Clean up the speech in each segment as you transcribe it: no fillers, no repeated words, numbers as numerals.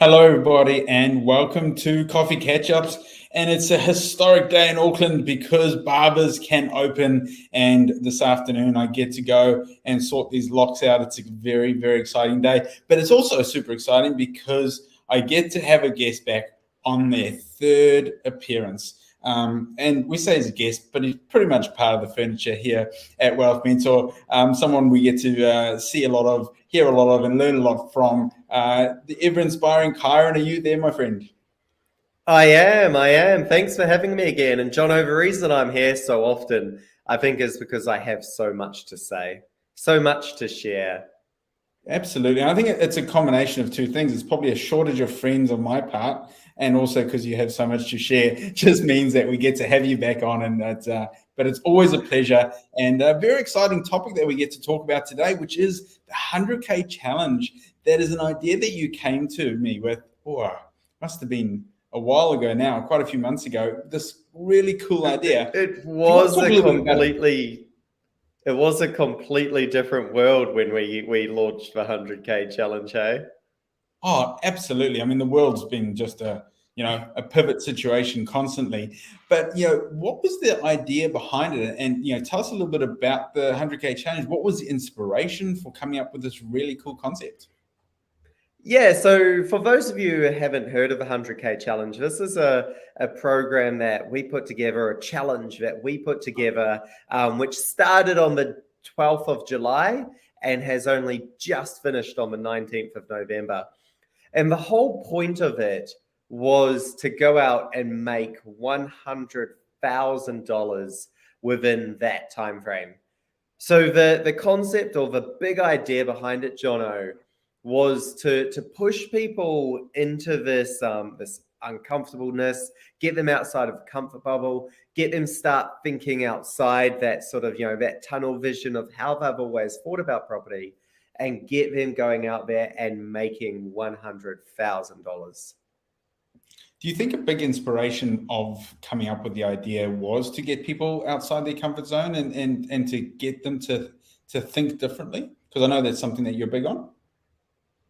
Hello, everybody, and welcome to Coffee Catch-Ups. And it's a historic day in Auckland because barbers can open, and this afternoon I get to go and sort these locks out. It's a very, very exciting day, but it's also super exciting because I get to have a guest back on their third appearance. And we say he's a guest, but he's pretty much part of the furniture here at Wealth Mentor. Someone we get to see a lot of, hear a lot of, and learn a lot from. The ever-inspiring Kyron, are you there, my friend? I am. Thanks for having me again. And Jono, the reason I'm here so often, I think, is because I have so much to say, so much to share. Absolutely. And I think it's a combination of two things. It's probably a shortage of friends on my part, and also because you have so much to share, just means that we get to have you back on. And but it's always a pleasure, and a very exciting topic that we get to talk about today, which is the 100K challenge. That is an idea that you came to me with, must have been a while ago now, quite a few months ago. This really cool idea. It was a completely different world when we launched the 100K challenge, hey? Oh, absolutely. I mean, the world's been just a pivot situation constantly. But, what was the idea behind it? And, tell us a little bit about the 100K challenge. What was the inspiration for coming up with this really cool concept? Yeah, so for those of you who haven't heard of the 100K challenge, this is a program that we put together, a challenge that we put together, which started on the 12th of July and has only just finished on the 19th of November. And the whole point of it was to go out and make $100,000 within that time frame. So the concept or the big idea behind it, Jono, was to push people into this uncomfortableness, get them outside of the comfort bubble, get them start thinking outside that sort of, that tunnel vision of how they've always thought about property, and get them going out there and making $100,000. Do you think a big inspiration of coming up with the idea was to get people outside their comfort zone and to get them to think differently? Because I know that's something that you're big on.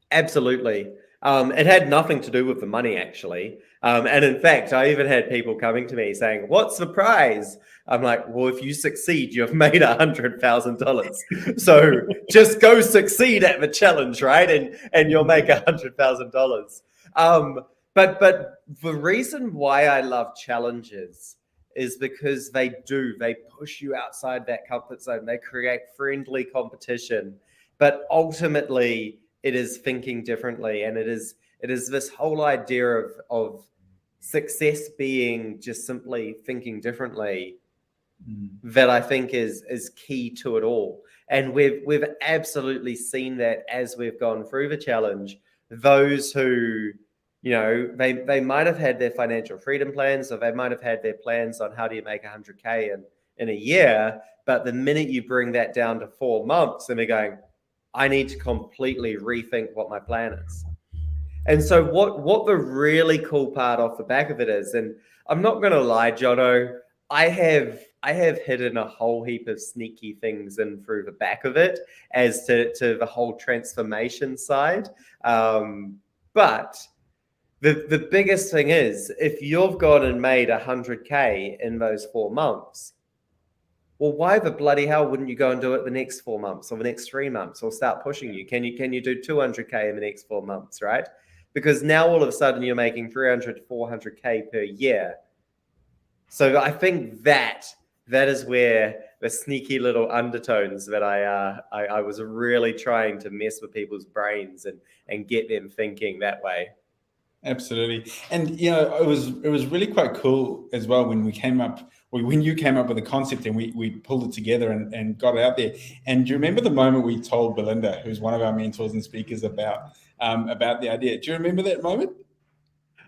Absolutely. It had nothing to do with the money, actually. And in fact, I even had people coming to me saying, "What's the prize?" I'm like, "Well, if you succeed, you've made $100,000. So just go succeed at the challenge, right? And you'll make $100,000." But the reason why I love challenges is because they push you outside that comfort zone. They create friendly competition, but ultimately, it is thinking differently, and it is this whole idea of success being just simply thinking differently that I think is key to it all. And we've absolutely seen that as we've gone through the challenge. Those who, they might have had their financial freedom plans, or they might have had their plans on how do you make 100K in a year, but the minute you bring that down to 4 months, and they're going, I need to completely rethink what my plan is. And so what the really cool part off the back of it is, and I'm not going to lie, Jono, I have hidden a whole heap of sneaky things in through the back of it as to the whole transformation side. But the biggest thing is, if you've gone and made 100K in those 4 months, well, why the bloody hell wouldn't you go and do it the next 4 months or the next 3 months, or start pushing you? Can you do 200K in the next 4 months, right? Because now all of a sudden you're making 300 to 400K per year. So I think that is where the sneaky little undertones that I was really trying to mess with people's brains and get them thinking that way. Absolutely. And it was really quite cool as well when you came up with the concept and we pulled it together and got it out there. And do you remember the moment we told Belinda, who's one of our mentors and speakers, about the idea? Do you remember that moment?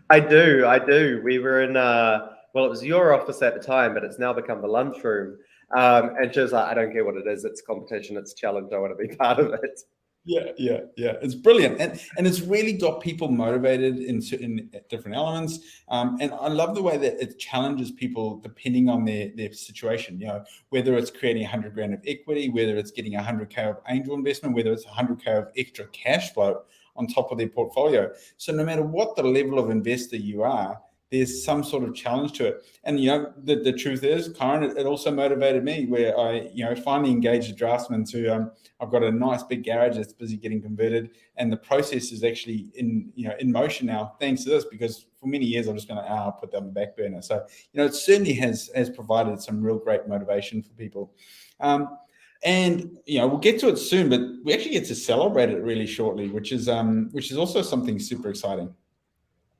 I do. We were in it was your office at the time, but it's now become the lunchroom. And she was like, I don't care what it is, it's competition, it's challenge, I want to be part of it. Yeah. It's brilliant, and it's really got people motivated in certain different elements. And I love the way that it challenges people depending on their situation. Whether it's creating 100 grand of equity, whether it's getting 100K of angel investment, whether it's 100K of extra cash flow on top of their portfolio. So no matter what the level of investor you are, there's some sort of challenge to it. And, the truth is, Kyron, it also motivated me where I, finally engaged a draftsman to, I've got a nice big garage that's busy getting converted. And the process is actually in motion now, thanks to this, because for many years I've just been like, I'll put that on the back burner. So, it certainly has provided some real great motivation for people. And we'll get to it soon, but we actually get to celebrate it really shortly, which is also something super exciting.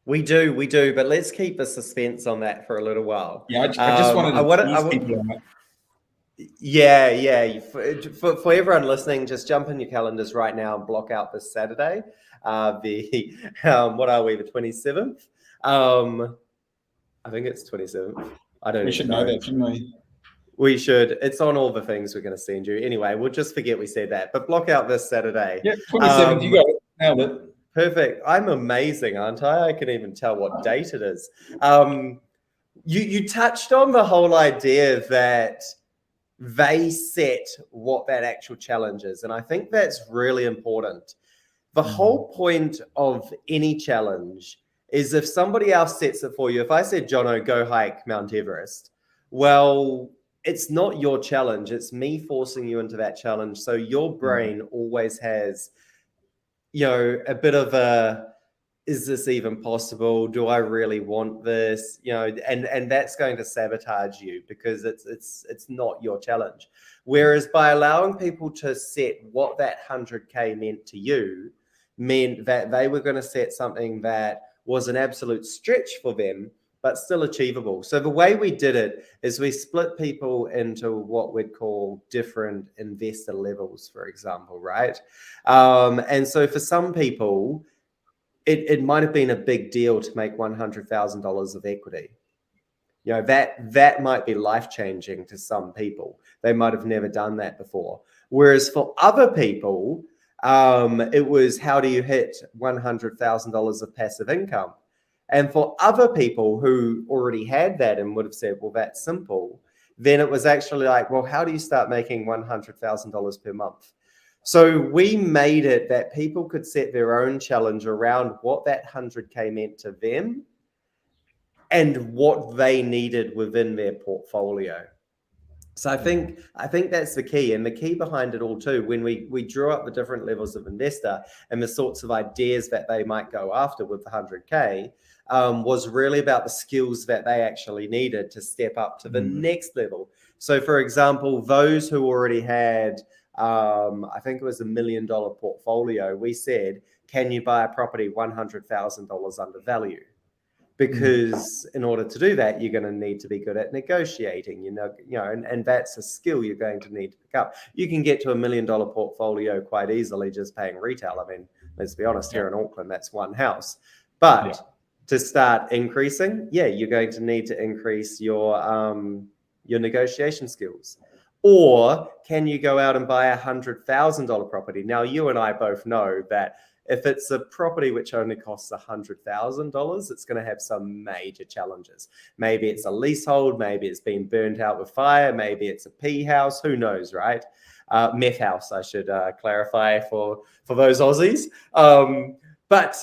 We do, but let's keep the suspense on that for a little while. Yeah, I just wanted to tease people on it. Yeah. For everyone listening, just jump in your calendars right now and block out this Saturday. What are we? The 27th. I think it's 27th. I don't. We should know that, shouldn't we? We should. It's on all the things we're going to send you. Anyway, we'll just forget we said that. But block out this Saturday. Yeah, 27th. You got it. Nailed it. Perfect. I'm amazing, aren't I? I can even tell what date it is. You touched on the whole idea that they set what that actual challenge is. And I think that's really important. The whole point of any challenge is if somebody else sets it for you. If I said, Jono, go hike Mount Everest, well, it's not your challenge. It's me forcing you into that challenge. So your brain always has a bit of a, is this even possible? Do I really want this? And that's going to sabotage you because it's not your challenge. Whereas by allowing people to set what that 100K meant to you, meant that they were going to set something that was an absolute stretch for them, but still achievable. So the way we did it is we split people into what we'd call different investor levels, for example, right? And so for some people, it might have been a big deal to make $100,000 of equity. That might be life-changing to some people. They might have never done that before. Whereas for other people, it was, how do you hit $100,000 of passive income? And for other people who already had that and would have said, well, that's simple, then it was actually like, well, how do you start making $100,000 per month? So we made it that people could set their own challenge around what that 100K meant to them and what they needed within their portfolio. So I think that's the key, and the key behind it all too, when we drew up the different levels of investor and the sorts of ideas that they might go after with the 100K, was really about the skills that they actually needed to step up to the next level. So for example, those who already had, I think it was $1 million portfolio, we said, can you buy a property $100,000 under value? Because in order to do that, you're going to need to be good at negotiating, and that's a skill you're going to need to pick up. You can get to $1 million portfolio quite easily just paying retail. I mean, let's be honest, here in Auckland, that's one house. But to start increasing, you're going to need to increase your negotiation skills. Or can you go out and buy a $100,000 property? Now, you and I both know that if it's a property which only costs $100,000, it's going to have some major challenges. Maybe it's a leasehold, maybe it's been burnt out with fire, maybe it's a pea house, who knows, right? Meth house, I should clarify for those Aussies. But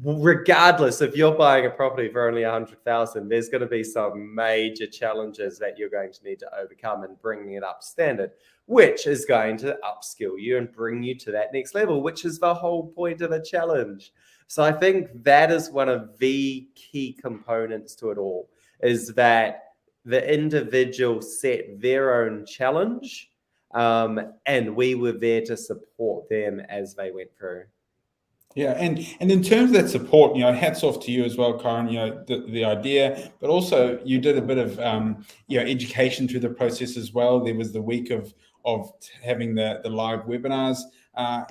regardless, if you're buying a property for only $100,000, there's going to be some major challenges that you're going to need to overcome and bringing it up standard, which is going to upskill you and bring you to that next level, which is the whole point of a challenge. So I think that is one of the key components to it all, is that the individual set their own challenge, and we were there to support them as they went through. Yeah, and in terms of that support, hats off to you as well, Kyron. The idea, but also you did a bit of education through the process as well. There was the week of having the live webinars,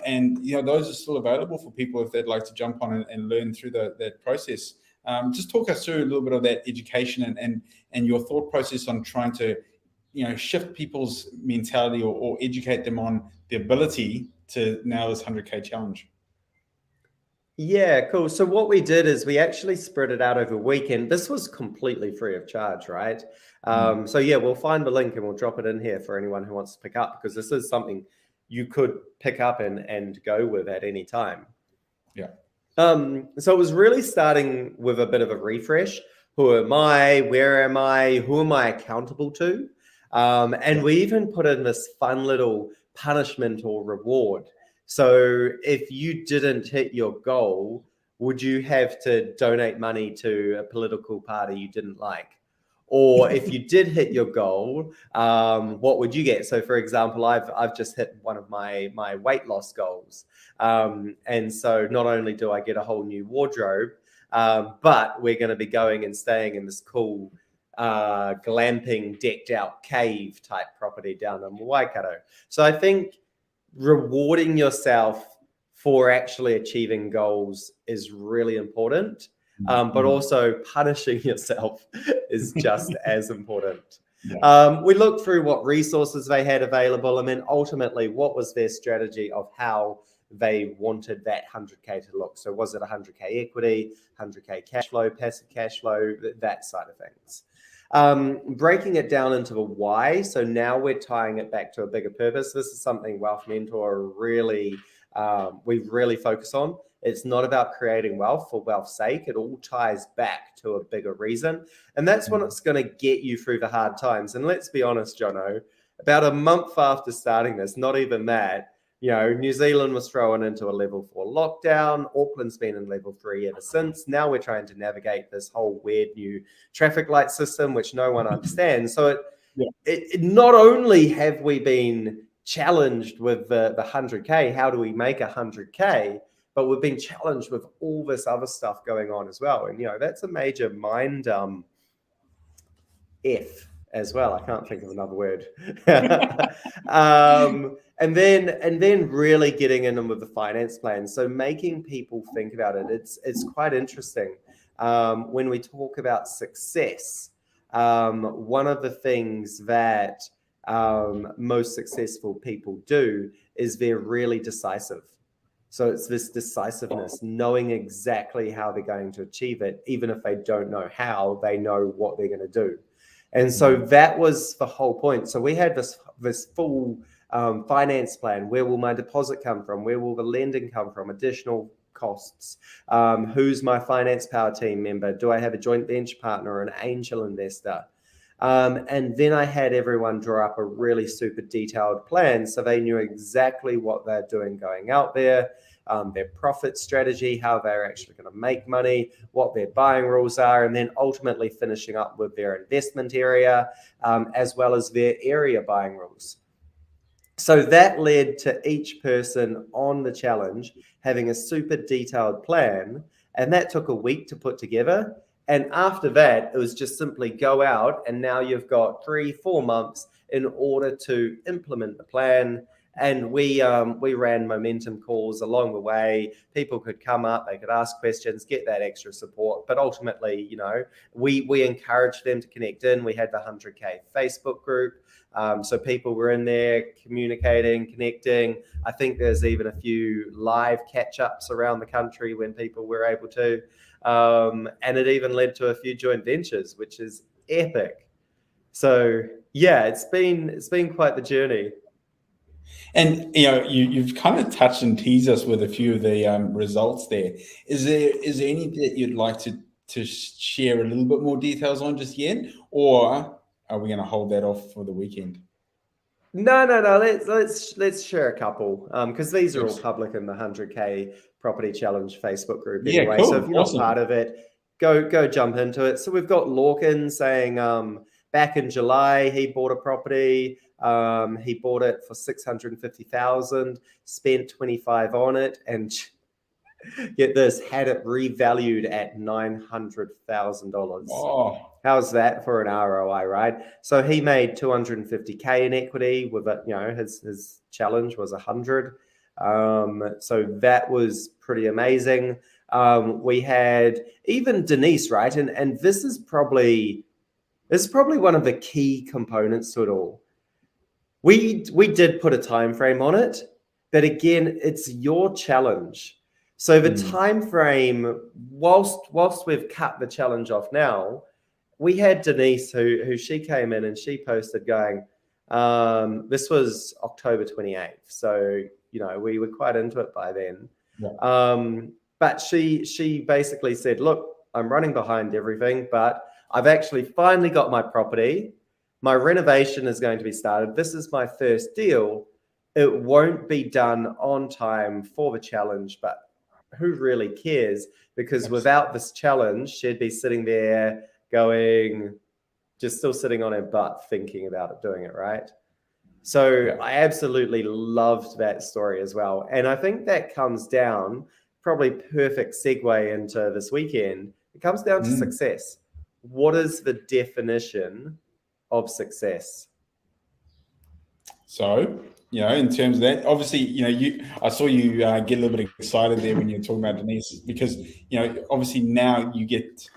and those are still available for people if they'd like to jump on and learn through that process. Just talk us through a little bit of that education and your thought process on trying to shift people's mentality or educate them on the ability to nail this 100K challenge. Yeah, cool. So what we did is we actually spread it out over a weekend. This was completely free of charge, right? So we'll find the link and we'll drop it in here for anyone who wants to pick up, because this is something you could pick up and go with at any time. Yeah. So it was really starting with a bit of a refresh. Who am I? Where am I? Who am I accountable to? And we even put in this fun little punishment or reward. So if you didn't hit your goal, would you have to donate money to a political party you didn't like? Or if you did hit your goal, what would you get? So, for example, I've just hit one of my weight loss goals, and so not only do I get a whole new wardrobe, but we're going to be going and staying in this cool glamping, decked out cave type property down in Waikato. So I think rewarding yourself for actually achieving goals is really important. But also punishing yourself is just as important. Yeah. We looked through what resources they had available, and then ultimately what was their strategy of how they wanted that 100K to look. So was it 100K equity, 100K cash flow, passive cash flow, that side of things. Breaking it down into the why. So now we're tying it back to a bigger purpose. This is something Wealth Mentor really, we really focus on. It's not about creating wealth for wealth's sake. It all ties back to a bigger reason. And that's when it's going to get you through the hard times. And let's be honest, Jono, about a month after starting this, not even that, New Zealand was thrown into a level 4 lockdown. Auckland's been in level 3 ever since. Now we're trying to navigate this whole weird new traffic light system, which no one understands. So it not only have we been challenged with the 100K, how do we make 100K? But we've been challenged with all this other stuff going on as well. And, that's a major mind F as well. I can't think of another word. And then really getting in with the finance plan. So making people think about it. It's quite interesting. When we talk about success, one of the things that most successful people do is they're really decisive. So it's this decisiveness, knowing exactly how they're going to achieve it. Even if they don't know how, they know what they're going to do. And so that was the whole point. So we had this full finance plan. Where will my deposit come from? Where will the lending come from? Additional costs. Who's my finance power team member? Do I have a joint venture partner or an angel investor? And then I had everyone draw up a really super detailed plan so they knew exactly what they're doing going out there, their profit strategy, how they're actually going to make money, what their buying rules are, and then ultimately finishing up with their investment area, as well as their area buying rules. So that led to each person on the challenge having a super detailed plan, and that took a week to put together. And after that, it was just simply go out, and now you've got 3-4 months in order to implement the plan. And we ran momentum calls along the way. People could come up, they could ask questions, get that extra support. But ultimately, we encouraged them to connect in. We had the 100K Facebook group. So people were in there communicating, connecting. I think there's even a few live catch-ups around the country when people were able to. And it even led to a few joint ventures, which is epic. So yeah, it's been quite the journey. And you've kind of touched and teased us with a few of the results there. Is there any that you'd like to share a little bit more details on just yet, or are we going to hold that off for the weekend? No. Let's share a couple because these are all public in the 100K Property Challenge Facebook group anyway. Cool. So if you're not part of it, go jump into it. So we've got Lorcan saying back in July he bought a property. He bought it for $650,000, spent $25,000 on it, and get this, had it revalued at $900,000. Oh. How's that for an ROI, right? So he made $250K in equity with it. His challenge was 100. So that was pretty amazing. We had even Denise, right? And this is probably one of the key components to it all. We did put a time frame on it, but again, it's your challenge. So the time frame, whilst we've cut the challenge off now, we had Denise who she came in and she posted going, this was October 28th. So, we were quite into it by then. Yeah. But she basically said, look, I'm running behind everything, but I've actually finally got my property. My renovation is going to be started. This is my first deal. It won't be done on time for the challenge, but who really cares? Because without this challenge, she'd be sitting there going, just still sitting on her butt thinking about it, doing it, right? So I absolutely loved that story as well. And I think that comes down, probably perfect segue into this weekend. It comes down to success. What is the definition of success? So, in terms of that, obviously, I saw you get a little bit excited there when you were talking about Denise, because, obviously now you get,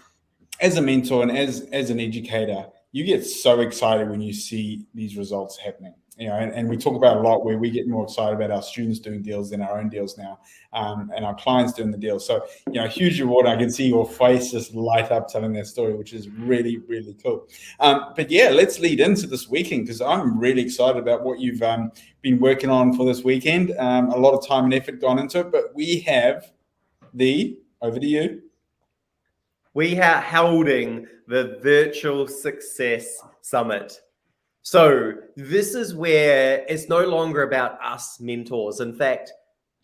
as a mentor and as an educator, you get so excited when you see these results happening. And we talk about a lot where we get more excited about our students doing deals than our own deals now, and our clients doing the deals. So, huge reward. I can see your face just light up telling that story, which is really, really cool. But yeah, let's lead into this weekend, because I'm really excited about what you've been working on for this weekend. A lot of time and effort gone into it, but we have over to you. We are holding the Virtual Success Summit. So this is where it's no longer about us mentors. In fact,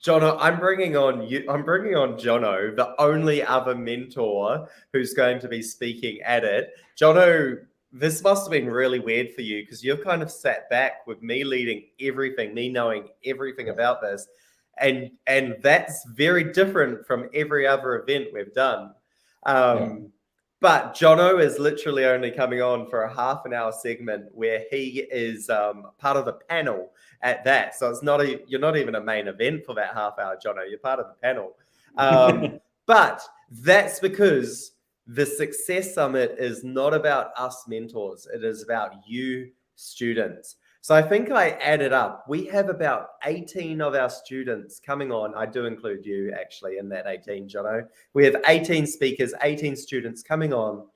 Jono, I'm bringing on Jono, the only other mentor who's going to be speaking at it. Jono, this must have been really weird for you, because you've kind of sat back with me leading everything, me knowing everything about this. And that's very different from every other event we've done. But Jono is literally only coming on for a half an hour segment where he is part of the panel at that. So you're not even a main event for that half hour, Jono. You're part of the panel. But that's because the Success Summit is not about us mentors. It is about you students. So I think I added up. We have about 18 of our students coming on. I do include you actually in that 18, Jono. We have 18 speakers, 18 students coming on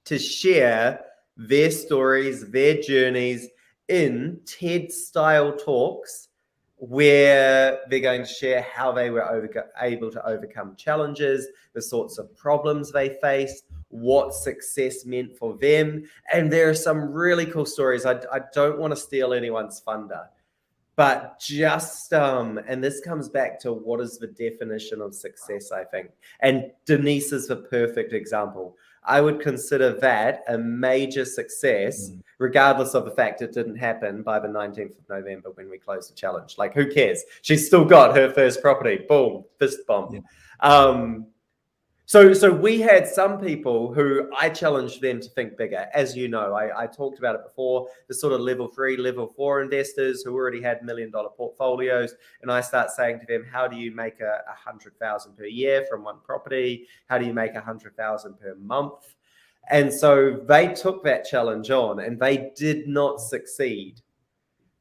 to share their stories, their journeys in TED-style talks, where they're going to share how they were able to overcome challenges, the sorts of problems they faced, what success meant for them. And there are some really cool stories. I don't want to steal anyone's thunder, but just, and this comes back to what is the definition of success, I think. And Denise is the perfect example. I would consider that a major success, regardless of the fact it didn't happen by the 19th of November when we closed the challenge. Like, who cares? She's still got her first property. Boom, fist bump. Yeah. So we had some people who I challenged them to think bigger. As you know, I talked about it before, the sort of level 3, level 4 investors who already had $1 million portfolios. And I start saying to them, how do you make $100,000 per year from one property? How do you make $100,000 per month? And so they took that challenge on and they did not succeed.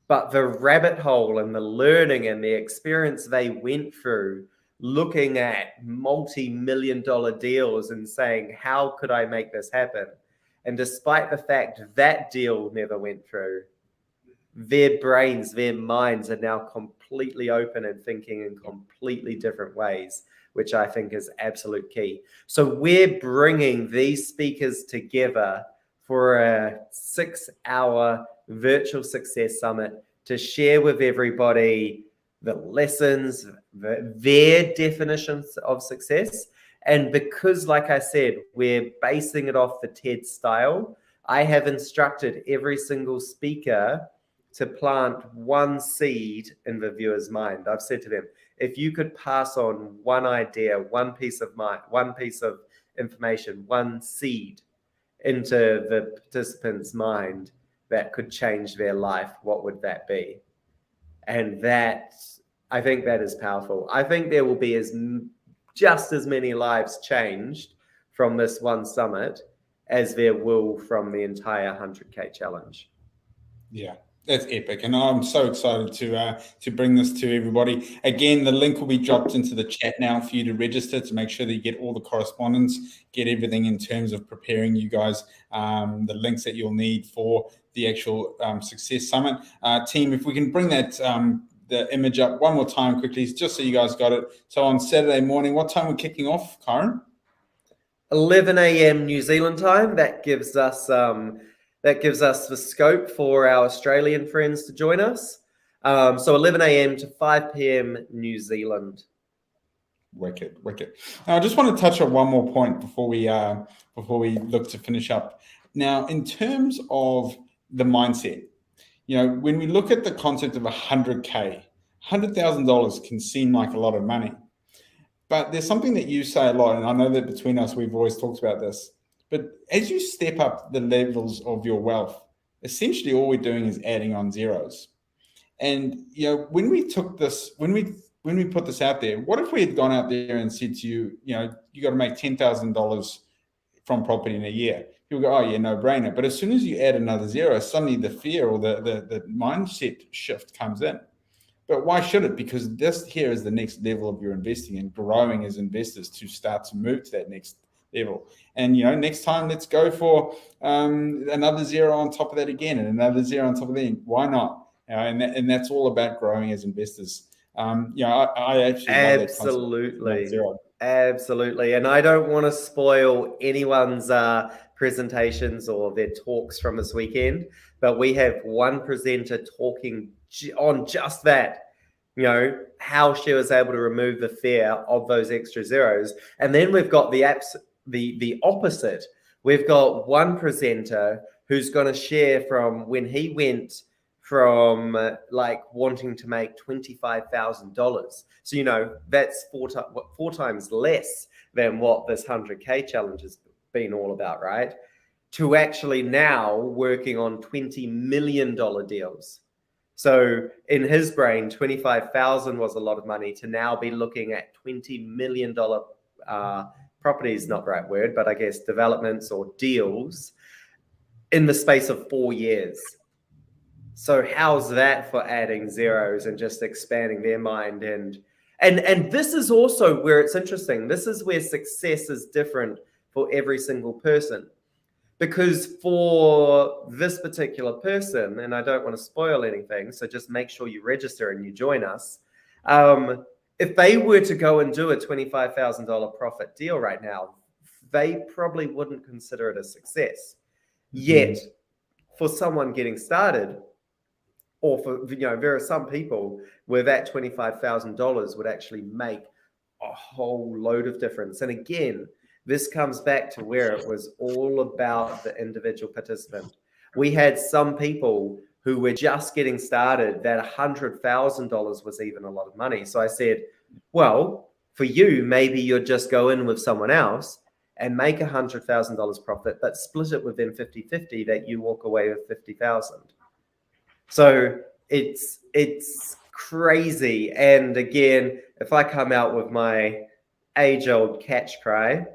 But the rabbit hole and the learning and the experience they went through, looking at multi-million-dollar deals and saying, how could I make this happen? And despite the fact that deal never went through, their brains, their minds are now completely open and thinking in completely different ways, which I think is absolute key. So we're bringing these speakers together for a 6-hour virtual success summit to share with everybody the lessons, their definitions of success. And because, like I said, we're basing it off the TED style, I have instructed every single speaker to plant one seed in the viewer's mind. I've said to them, if you could pass on one idea, one piece of information, one seed into the participant's mind that could change their life, what would that be? And I think that is powerful. I think there will be just as many lives changed from this one summit as there will from the entire 100K challenge. Yeah, that's epic. And I'm so excited to bring this to everybody. Again, the link will be dropped into the chat now for you to register, to make sure that you get all the correspondence, get everything in terms of preparing you guys, the links that you'll need for the actual Success Summit. Team, if we can bring that the image up one more time quickly, just so you guys got it. So on Saturday morning, what time we're kicking off, Kyron? 11 a.m. New Zealand time. That gives us the scope for our Australian friends to join us. So 11 a.m. to 5 p.m. New Zealand. Wicked. Now, I just want to touch on one more point before we look to finish up. Now, in terms of the mindset, when we look at the concept of $100K, $100,000 can seem like a lot of money. But there's something that you say a lot, and I know that between us, we've always talked about this. But as you step up the levels of your wealth, essentially all we're doing is adding on zeros. And when we put this out there, what if we had gone out there and said to you, you got to make $10,000 from property in a year? People go, oh yeah, no brainer. But as soon as you add another zero, suddenly the fear or the mindset shift comes in. But why should it? Because this here is the next level of your investing and growing as investors to start to move to that next level. And next time let's go for another zero on top of that again, and another zero on top of that. Why not? And that's all about growing as investors. I actually absolutely. And I don't want to spoil anyone's presentations or their talks from this weekend, but we have one presenter talking on just that, how she was able to remove the fear of those extra zeros. And then we've got the opposite. We've got one presenter who's going to share from when he went from wanting to make $25,000. So, that's four times less than what this 100K challenge has been all about, right? To actually now working on $20 million deals. So in his brain, 25,000 was a lot of money to now be looking at $20 million properties, not the right word, but I guess developments or deals in the space of 4 years. So how's that for adding zeros and just expanding their mind? And this is also where it's interesting. This is where success is different for every single person. Because for this particular person, and I don't want to spoil anything, so just make sure you register and you join us. If they were to go and do a $25,000 profit deal right now, they probably wouldn't consider it a success. Yet, for someone getting started, or for, there are some people where that $25,000 would actually make a whole load of difference. And again, this comes back to where it was all about the individual participant. We had some people who were just getting started that $100,000 was even a lot of money. So I said, well, for you, maybe you'd just go in with someone else and make $100,000 profit, but split it with them 50-50, that you walk away with 50,000. So it's crazy. And again, if I come out with my age-old catchphrase,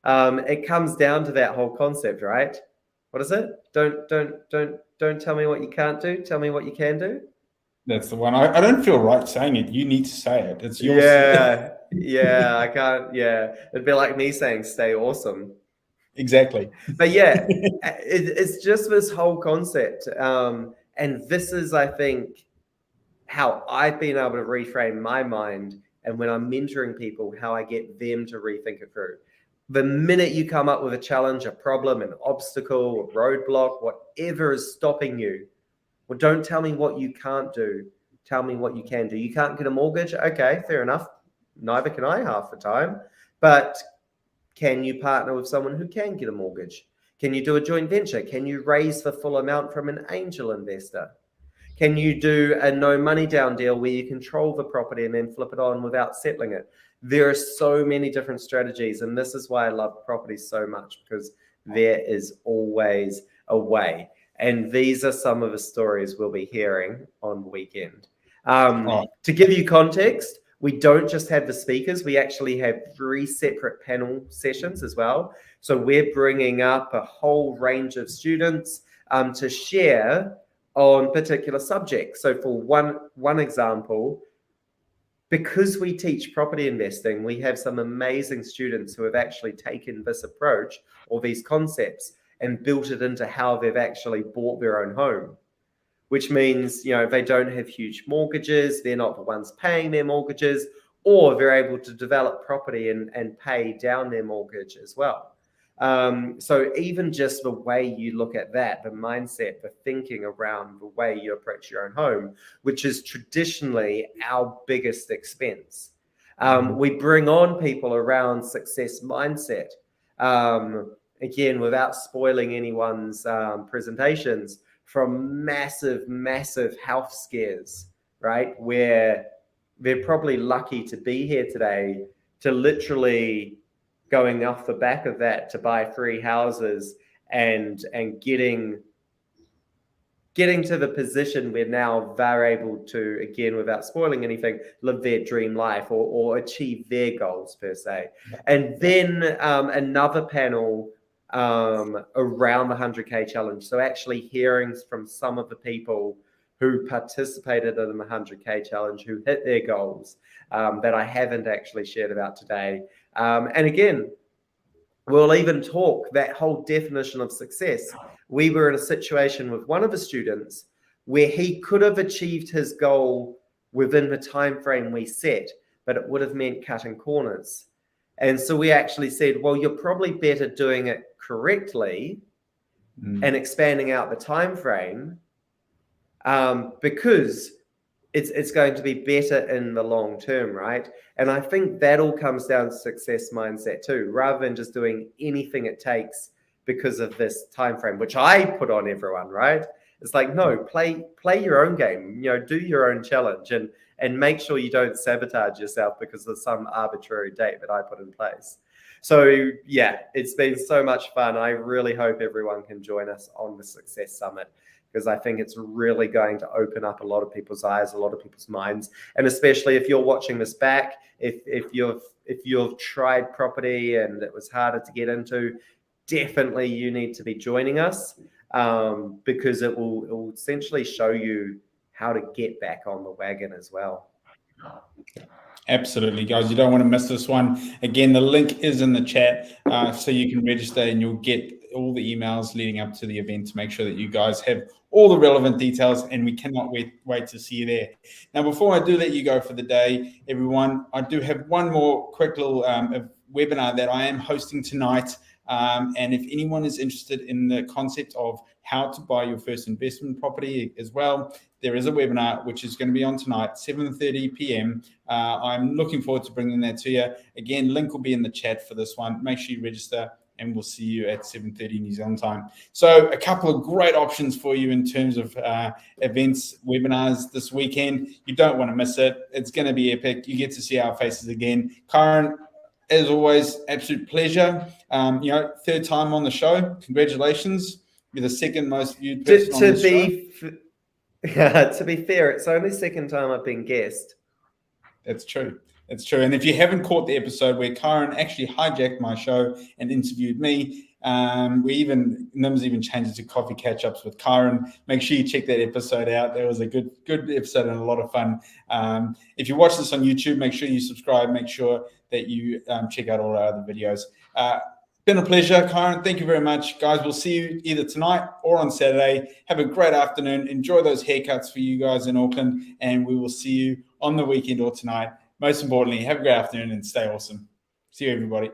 it comes down to that whole concept, right? What is it? Don't tell me what you can't do. Tell me what you can do. That's the one. I don't feel right saying it. You need to say it. It's yours. Yeah, I can't. Yeah, it'd be like me saying "stay awesome." Exactly. But yeah, it's just this whole concept. And this is, I think, how I've been able to reframe my mind. And when I'm mentoring people, how I get them to rethink it through. The minute you come up with a challenge, a problem, an obstacle, a roadblock, whatever is stopping you, well, don't tell me what you can't do. Tell me what you can do. You can't get a mortgage? Okay, fair enough. Neither can I half the time. But can you partner with someone who can get a mortgage? Can you do a joint venture? Can you raise the full amount from an angel investor? Can you do a no money down deal where you control the property and then flip it on without settling it? There are so many different strategies. And this is why I love property so much, because there is always a way. And these are some of the stories we'll be hearing on the weekend. To give you context, we don't just have the speakers. We actually have 3 separate panel sessions as well. So we're bringing up a whole range of students to share on particular subjects. So for one example, because we teach property investing, we have some amazing students who have actually taken this approach or these concepts and built it into how they've actually bought their own home. which means, they don't have huge mortgages, they're not the ones paying their mortgages, or they're able to develop property and pay down their mortgage as well. So even just the way you look at that, the mindset, the thinking around the way you approach your own home, which is traditionally our biggest expense. We bring on people around success mindset. Again, without spoiling anyone's presentations, from massive health scares, right? Where they're probably lucky to be here today, to literally going off the back of that to buy 3 houses and getting to the position where now they're able to, again, without spoiling anything, live their dream life or achieve their goals per se. And then another panel around the 100K challenge. So actually hearing from some of the people who participated in the 100K challenge, who hit their goals, that I haven't actually shared about today. And again, we'll even talk that whole definition of success. We were in a situation with one of the students where he could have achieved his goal within the time frame we set, but it would have meant cutting corners. And so we actually said, well, you're probably better doing it correctly and expanding out the time frame, because it's going to be better in the long term, right? And I think that all comes down to success mindset too, rather than just doing anything it takes because of this time frame, which I put on everyone, right? It's like, no, play your own game, do your own challenge, and make sure you don't sabotage yourself because of some arbitrary date that I put in place. So yeah, it's been so much fun. I really hope everyone can join us on the Success Summit, because I think it's really going to open up a lot of people's eyes, a lot of people's minds. And especially if you're watching this back, if you've tried property and it was harder to get into, definitely you need to be joining us, because it will essentially show you how to get back on the wagon as well. Absolutely, guys. You don't want to miss this one. Again, the link is in the chat, so you can register and you'll get all the emails leading up to the event to make sure that you guys have all the relevant details, and we cannot wait to see you there. Now, before I do let you go for the day, everyone, I do have one more quick little webinar that I am hosting tonight. And if anyone is interested in the concept of how to buy your first investment property as well, there is a webinar which is going to be on tonight, 7:30 p.m. I'm looking forward to bringing that to you. Again, link will be in the chat for this one. Make sure you register, and we'll see you at 7:30 New Zealand time. So a couple of great options for you in terms of events, webinars this weekend. You don't want to miss it. It's going to be epic. You get to see our faces again. Kyron, as always, absolute pleasure. Third time on the show. Congratulations. You're the second most viewed person on the show. To be fair, it's only second time I've been guest. That's true. That's true. And if you haven't caught the episode where Kyron actually hijacked my show and interviewed me, Nim's even changed it to Coffee Catch-Ups with Kyron. Make sure you check that episode out. That was a good episode and a lot of fun. If you watch this on YouTube, make sure you subscribe. Make sure that you check out all our other videos. Been a pleasure, Kyron. Thank you very much. Guys, we'll see you either tonight or on Saturday. Have a great afternoon. Enjoy those haircuts for you guys in Auckland, and we will see you on the weekend or tonight. Most importantly, have a great afternoon and stay awesome. See you, everybody.